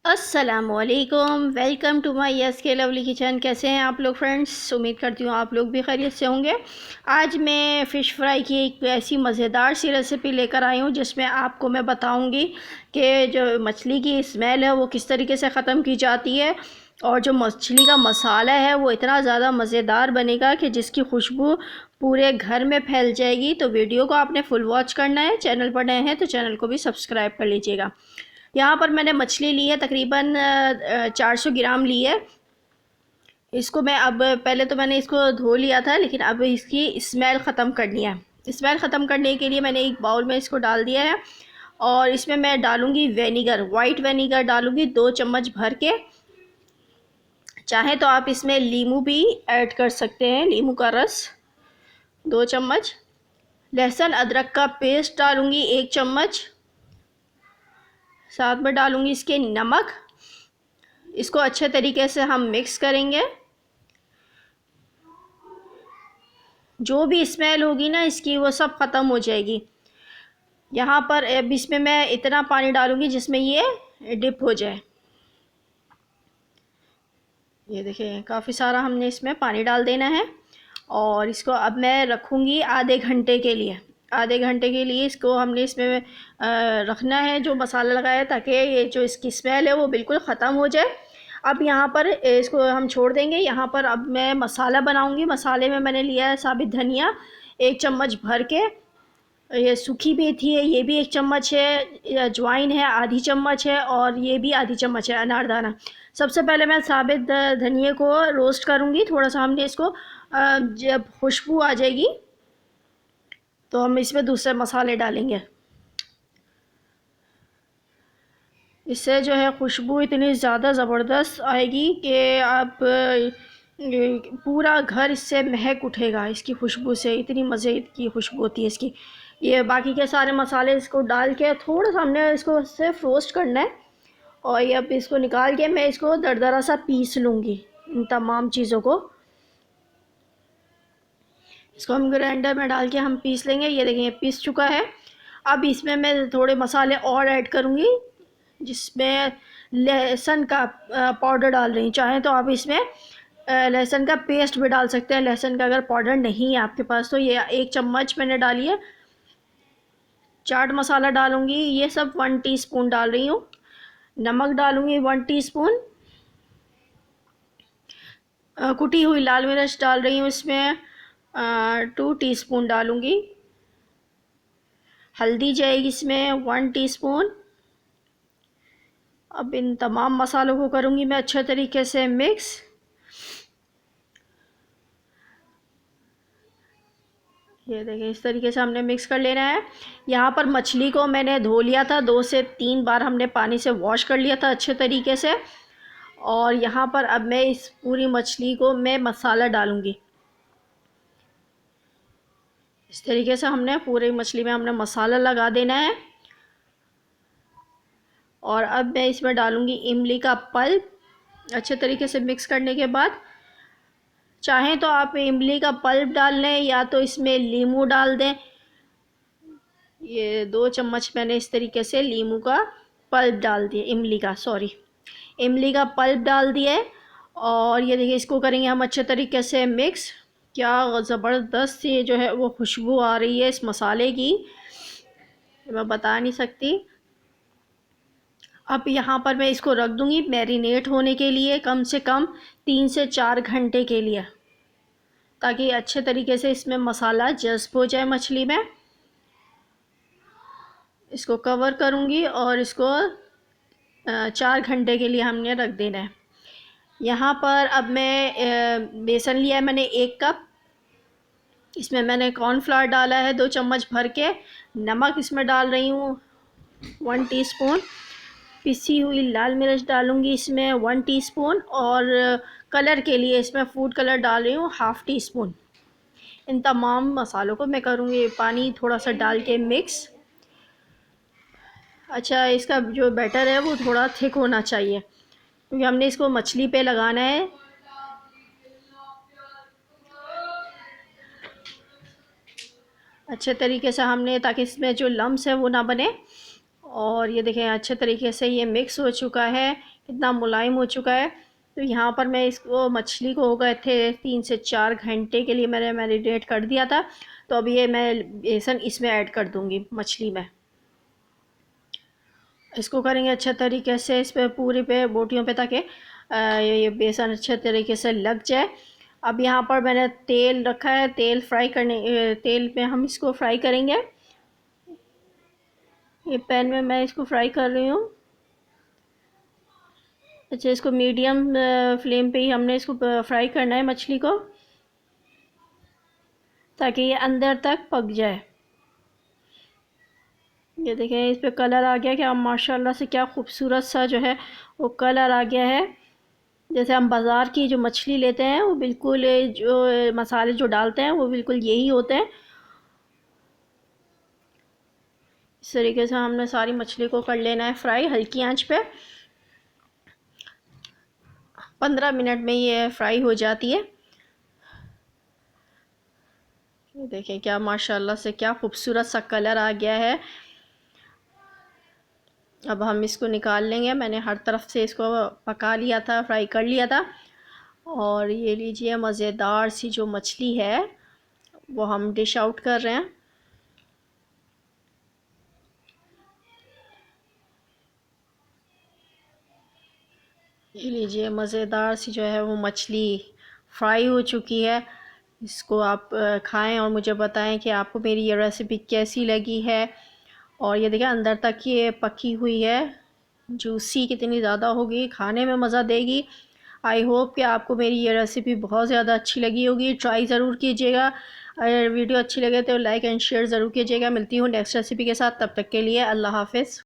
अस्सलामुअलैकुम, welcome to my yes के lovely kitchen. कैसे हैं आप लोग फ्रेंड्स? उम्मीद करती हूँ आप लोग भी खैरियत से होंगे। आज मैं फ़िश फ्राई की एक ऐसी मज़ेदार सी रेसिपी लेकर आई हूँ जिसमें आपको मैं बताऊँगी कि जो मछली की स्मेल है वो किस तरीके से ख़त्म की जाती है, और जो मछली का मसाला है वो इतना ज़्यादा मज़ेदार बनेगा कि जिसकी खुशबू पूरे घर में फैल जाएगी। तो वीडियो को आपने फुल वॉच करना है। चैनल पर नए हैं तो चैनल को भी सब्सक्राइब कर लीजिएगा। यहाँ पर मैंने मछली ली है, तकरीबन 400 ग्राम ली है। इसको मैं अब पहले तो मैंने इसको धो लिया था, लेकिन अब इसकी स्मेल ख़त्म करनी है। स्मेल ख़त्म करने के लिए मैंने एक बाउल में इसको डाल दिया है, और इसमें मैं डालूँगी विनेगर, वाइट विनेगर डालूँगी 2 चम्मच भर के। चाहे तो आप इसमें नींबू भी ऐड कर सकते हैं, नींबू का रस 2 चम्मच। लहसुन अदरक का पेस्ट डालूँगी 1 चम्मच। साथ में डालूँगी इसके नमक। इसको अच्छे तरीके से हम मिक्स करेंगे। जो भी स्मेल होगी ना इसकी वो सब ख़त्म हो जाएगी। यहाँ पर अब इसमें मैं इतना पानी डालूँगी जिसमें ये डिप हो जाए। ये देखिए काफ़ी सारा हमने इसमें पानी डाल देना है, और इसको अब मैं रखूँगी आधे घंटे के लिए। आधे घंटे के लिए इसको हमने इसमें रखना है जो मसाला लगाया, ताकि ये जो इसकी स्मेल है वो बिल्कुल ख़त्म हो जाए। अब यहाँ पर इसको हम छोड़ देंगे। यहाँ पर अब मैं मसाला बनाऊँगी। मसाले में मैंने लिया है साबित धनिया 1 चम्मच भर के, ये सूखी मेथी है ये भी 1 चम्मच है, अजवाइन है आधी चम्मच है, और ये भी आधी चम्मच है अनारदाना। सबसे पहले मैं साबित धनिए को रोस्ट करूँगी। थोड़ा सा हमने इसको जब खुशबू आ जाएगी तो हम इसमें दूसरे मसाले डालेंगे। इससे जो है खुशबू इतनी ज़्यादा ज़बरदस्त आएगी कि आप पूरा घर इससे महक उठेगा। इसकी खुशबू से इतनी मज़े की खुशबू होती है इसकी। ये बाकी के सारे मसाले इसको डाल के थोड़ा सा हमने इसको सिर्फ रोस्ट करना है, और ये अब इसको निकाल के मैं इसको दरदरा सा पीस लूँगी इन तमाम चीज़ों को। इसको हम ग्राइंडर में डाल के हम पीस लेंगे। ये देखिए पीस चुका है। अब इसमें मैं थोड़े मसाले और ऐड करूँगी, जिसमें लहसुन का पाउडर डाल रही हूँ। चाहें तो आप इसमें लहसुन का पेस्ट भी डाल सकते हैं। लहसुन का अगर पाउडर नहीं है आपके पास तो ये 1 चम्मच मैंने डाली है। चाट मसाला डालूँगी, ये सब 1 टीस्पून डाल रही हूँ। नमक डालूँगी 1 टीस्पून। कुटी हुई लाल मिर्च डाल रही हूँ इसमें 2 टीस्पून डालूँगी। हल्दी जाएगी इसमें 1 टीस्पून। अब इन तमाम मसालों को करूँगी मैं अच्छे तरीके से मिक्स। ये देखिए इस तरीके से हमने मिक्स कर लेना है। यहाँ पर मछली को मैंने धो लिया था, 2 से 3 बार हमने पानी से वॉश कर लिया था अच्छे तरीके से। और यहाँ पर अब मैं इस पूरी मछली को मैं मसाला डालूँगी। इस तरीके से हमने पूरी मछली में हमने मसाला लगा देना है। और अब मैं इसमें डालूँगी इमली का पल्प। अच्छे तरीके से मिक्स करने के बाद, चाहें तो आप इमली का पल्प डाल लें या तो इसमें नींबू डाल दें। ये 2 चम्मच मैंने इस तरीके से नींबू का पल्प डाल दिया, इमली का पल्प डाल दिया। और ये देखिए इसको करेंगे हम अच्छे तरीके से मिक्स। क्या ज़बरदस्त ये जो है वो खुशबू आ रही है इस मसाले की, मैं बता नहीं सकती। अब यहाँ पर मैं इसको रख दूँगी मैरिनेट होने के लिए, कम से कम 3 से 4 घंटे के लिए, ताकि अच्छे तरीके से इसमें मसाला जज़्ब हो जाए मछली में। इसको कवर करूँगी और इसको 4 घंटे के लिए हमने रख देना है। यहाँ पर अब मैं बेसन लिया है मैंने 1 कप। इसमें मैंने कॉर्नफ्लावर डाला है 2 चम्मच भर के। नमक इसमें डाल रही हूँ 1 टीस्पून। पिसी हुई लाल मिर्च डालूँगी इसमें 1 टीस्पून, और कलर के लिए इसमें फूड कलर डाल रही हूँ ½ टीस्पून। इन तमाम मसालों को मैं करूँगी पानी थोड़ा सा डाल के मिक्स। अच्छा, इसका जो बैटर है वो थोड़ा थिक होना चाहिए, क्योंकि हमने इसको मछली पे लगाना है। अच्छे तरीके से हमने, ताकि इसमें जो लम्स है वो ना बने। और ये देखें अच्छे तरीके से ये मिक्स हो चुका है। कितना मुलायम हो चुका है। तो यहाँ पर मैं इसको, मछली को हो गए थे 3 से 4 घंटे के लिए मैंने मैरिनेट कर दिया था। तो अब ये मैं बेसन इसमें ऐड कर दूँगी मछली में। इसको करेंगे अच्छे तरीके से इस पे पूरी पे बोटियों पे, ताकि ये बेसन अच्छे तरीके से लग जाए। अब यहाँ पर मैंने तेल रखा है, तेल फ्राई करने, तेल में हम इसको फ्राई करेंगे। ये पैन में मैं इसको फ्राई कर रही हूँ। अच्छा, इसको मीडियम फ्लेम पे ही हमने इसको फ्राई करना है मछली को, ताकि ये अंदर तक पक जाए। ये देखें, इस पे कलर आ गया क्या माशाल्लाह से, क्या खूबसूरत सा जो है वो कलर आ गया है। जैसे हम बाज़ार की जो मछली लेते हैं वो बिल्कुल, जो मसाले जो डालते हैं वो बिल्कुल यही होते हैं। इस तरीके से हमने सारी मछली को कर लेना है फ्राई हल्की आंच पे। 15 मिनट में ये फ्राई हो जाती है। ये देखें, क्या माशाल्लाह से क्या खूबसूरत सा कलर आ गया है। अब हम इसको निकाल लेंगे। मैंने हर तरफ से इसको पका लिया था, फ्राई कर लिया था। और ये लीजिए, मज़ेदार सी जो मछली है वो हम डिश आउट कर रहे हैं। ये लीजिए, मज़ेदार सी जो है वो मछली फ्राई हो चुकी है। इसको आप खाएं और मुझे बताएं कि आपको मेरी ये रेसिपी कैसी लगी है। और ये देखिए, अंदर तक ये पकी हुई है, जूसी कितनी ज़्यादा होगी, खाने में मज़ा देगी। आई होप कि आपको मेरी ये रेसिपी बहुत ज़्यादा अच्छी लगी होगी। ट्राई ज़रूर कीजिएगा। अगर वीडियो अच्छी लगे तो लाइक एंड शेयर ज़रूर कीजिएगा। मिलती हूँ नेक्स्ट रेसिपी के साथ, तब तक के लिए अल्लाह हाफ़िज़।